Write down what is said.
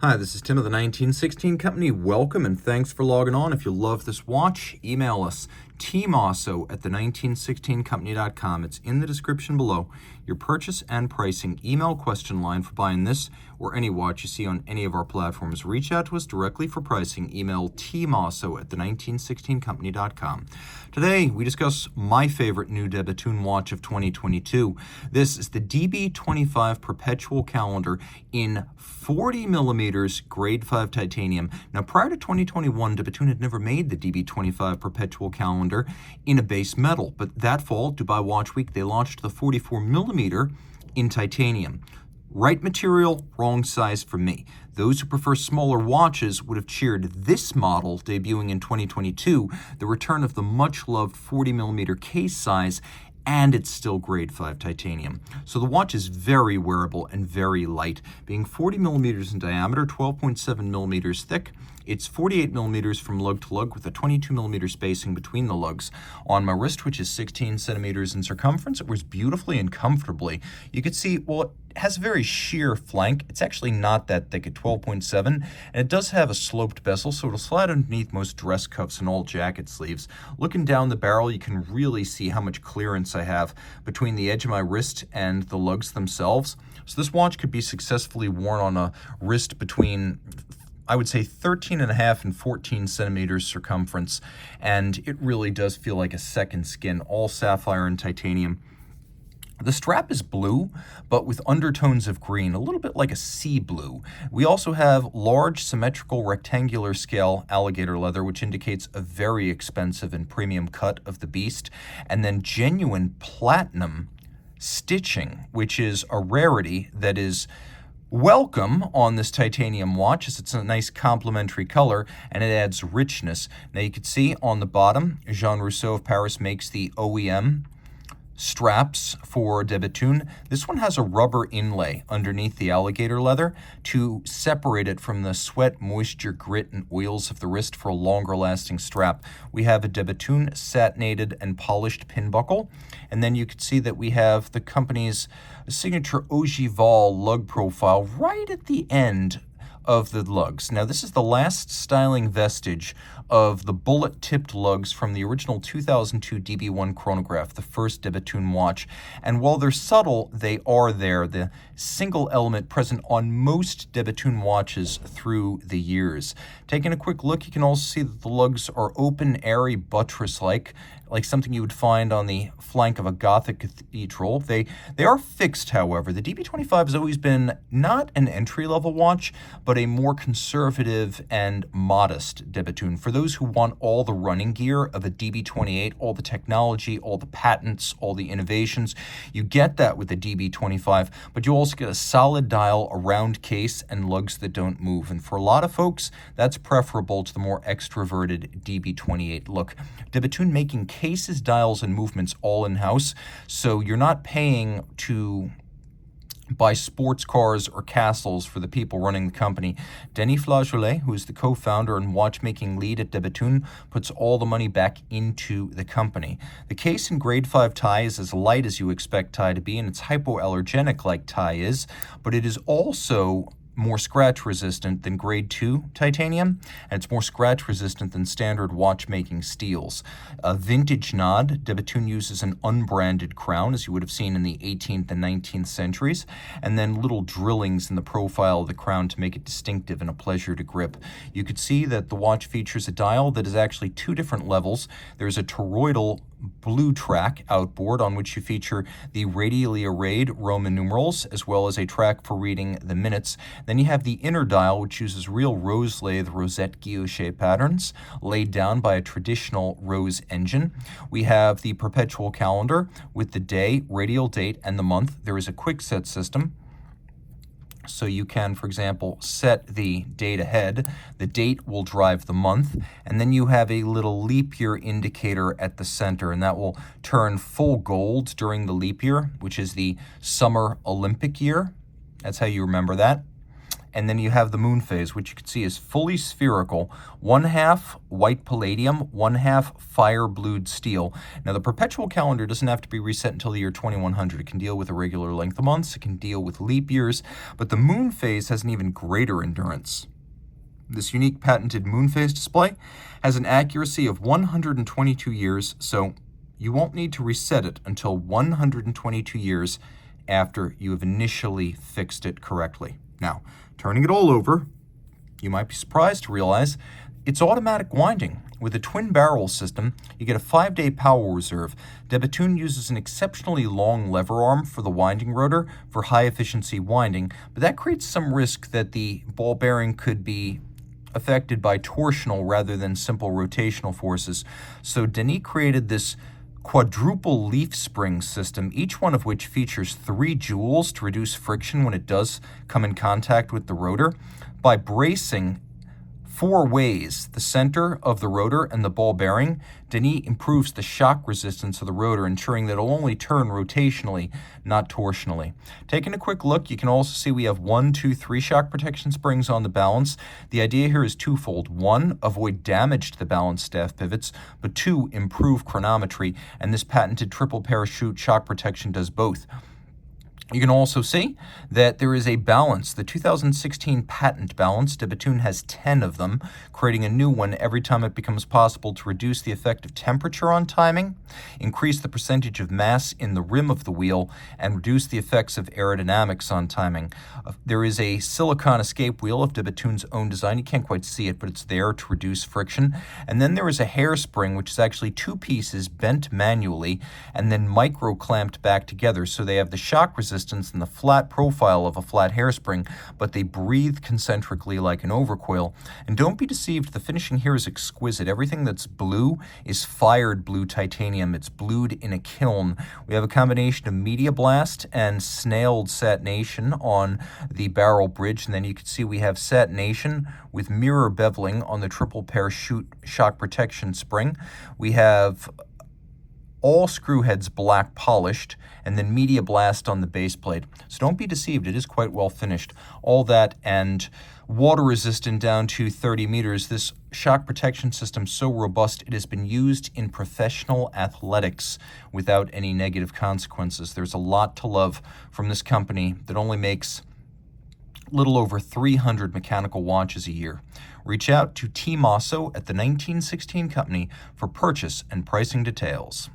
Hi, this is Tim of the 1916 Company. Welcome and thanks for logging on. If you love this watch, email us, Team Mosso at the1916company.com. It's in the description below. Your purchase and pricing email question line for buying this or any watch you see on any of our platforms. Reach out to us directly for pricing. Email tmosso at the1916company.com. Today, we discuss my favorite new Bethune watch of 2022. This is the DB25 Perpetual Calendar in 40 millimeters grade 5 titanium. Now, prior to 2021, Bethune had never made the DB25 Perpetual Calendar in a base metal, but that fall, Dubai Watch Week, they launched the 44 millimeter in titanium. Right material, wrong size for me. Those who prefer smaller watches would have cheered this model debuting in 2022, the return of the much-loved 40 millimeter case size, and it's still grade 5 titanium. So the watch is very wearable and very light, being 40 millimeters in diameter, 12.7 millimeters thick. It's 48 millimeters from lug to lug with a 22 millimeter spacing between the lugs. On my wrist, which is 16 centimeters in circumference, it wears beautifully and comfortably. You can see, well, it has a very sheer flank. It's actually not that thick at 12.7, and it does have a sloped bezel, so it'll slide underneath most dress cuffs and all jacket sleeves. Looking down the barrel, you can really see how much clearance I have between the edge of my wrist and the lugs themselves. So this watch could be successfully worn on a wrist between, I would say, 13.5 and 14 centimeters circumference, and it really does feel like a second skin, all sapphire and titanium. The strap is blue, but with undertones of green, a little bit like a sea blue. We also have large symmetrical rectangular scale alligator leather, which indicates a very expensive and premium cut of the beast, and then genuine platinum stitching, which is a rarity that is welcome on this titanium watch, as it's a nice complementary color and it adds richness. Now you can see on the bottom, Jean Rousseau of Paris makes the OEM straps for Bethune. This one has a rubber inlay underneath the alligator leather to separate it from the sweat, moisture, grit, and oils of the wrist for a longer lasting strap. We have a Bethune satinated and polished pin buckle, and then you can see that we have the company's signature ogival lug profile right at the end of the lugs. Now, this is the last styling vestige of the bullet-tipped lugs from the original 2002 DB1 chronograph, the first Bethune watch. And while they're subtle, they are there, the single element present on most Bethune watches through the years. Taking a quick look, you can also see that the lugs are open, airy, buttress-like, like something you would find on the flank of a Gothic cathedral. They are fixed, however. The DB25 has always been not an entry-level watch, but a more conservative and modest Bethune. For those who want all the running gear of a DB28, all the technology, all the patents, all the innovations, you get that with the DB25, but you also get a solid dial, a round case, and lugs that don't move. And for a lot of folks, that's preferable to the more extroverted DB28 look. Bethune making cases, dials, and movements all in-house, so you're not paying to buy sports cars or castles for the people running the company. Denis Flageolet, who is the co-founder and watchmaking lead at Bethune, puts all the money back into the company. The case in grade 5 tie is as light as you expect tie to be, and it's hypoallergenic like tie is, but it is also more scratch resistant than grade 2 titanium, and it's more scratch resistant than standard watchmaking steels. A vintage nod, Bethune uses an unbranded crown, as you would have seen in the 18th and 19th centuries, and then little drillings in the profile of the crown to make it distinctive and a pleasure to grip. You could see that the watch features a dial that is actually two different levels. There's a toroidal blue track outboard on which you feature the radially arrayed Roman numerals, as well as a track for reading the minutes. Then you have the inner dial, which uses real rose lathe rosette guilloche patterns laid down by a traditional rose engine. We have the Perpetual Calendar with the day, radial date, and the month. There is a quick set system, so you can, for example, set the date ahead. The date will drive the month, and then you have a little leap year indicator at the center, and that will turn full gold during the leap year, which is the summer Olympic year. That's how you remember that. and then you have the moon phase, which you can see is fully spherical, 1/2 white palladium, 1/2 fire blued steel. Now, the perpetual calendar doesn't have to be reset until the year 2100. It can deal with irregular length of months, it can deal with leap years, but the moon phase has an even greater endurance. This unique patented moon phase display has an accuracy of 122 years, so you won't need to reset it until 122 years after you have initially fixed it correctly. Now, turning it all over, you might be surprised to realize it's automatic winding. With a twin barrel system, you get a 5-day power reserve. Bethune uses an exceptionally long lever arm for the winding rotor for high efficiency winding, but that creates some risk that the ball bearing could be affected by torsional rather than simple rotational forces. So Denis created this quadruple leaf spring system, each one of which features 3 jewels to reduce friction when it does come in contact with the rotor. By bracing 4 ways the center of the rotor and the ball bearing, Denis improves the shock resistance of the rotor, ensuring that it'll only turn rotationally, not torsionally. Taking a quick look, you can also see we have 1, 2, 3 shock protection springs on the balance. The idea here is twofold. 1, avoid damage to the balance staff pivots, but 2, improve chronometry, and this patented triple parachute shock protection does both. You can also see that there is a balance. The 2016 patent balance, Bethune has 10 of them, creating a new one every time it becomes possible to reduce the effect of temperature on timing, increase the percentage of mass in the rim of the wheel, and reduce the effects of aerodynamics on timing. There is a silicone escape wheel of Bethune's own design. You can't quite see it, but it's there to reduce friction. And then there is a hairspring, which is actually 2 pieces bent manually and then micro-clamped back together, so they have the shock resistance and the flat profile of a flat hairspring, but they breathe concentrically like an overcoil. And don't be deceived, the finishing here is exquisite. Everything that's blue is fired blue titanium. It's blued in a kiln. We have a combination of media blast and snailed satination on the barrel bridge, and then you can see we have satination with mirror beveling on the triple parachute shock protection spring. We have all screw heads black polished, and then media blast on the base plate. So don't be deceived, it is quite well finished. All that and water resistant down to 30 meters. This shock protection system so robust it has been used in professional athletics without any negative consequences. There's a lot to love from this company that only makes little over 300 mechanical watches a year. Reach out to Team Mosso at the 1916 Company for purchase and pricing details.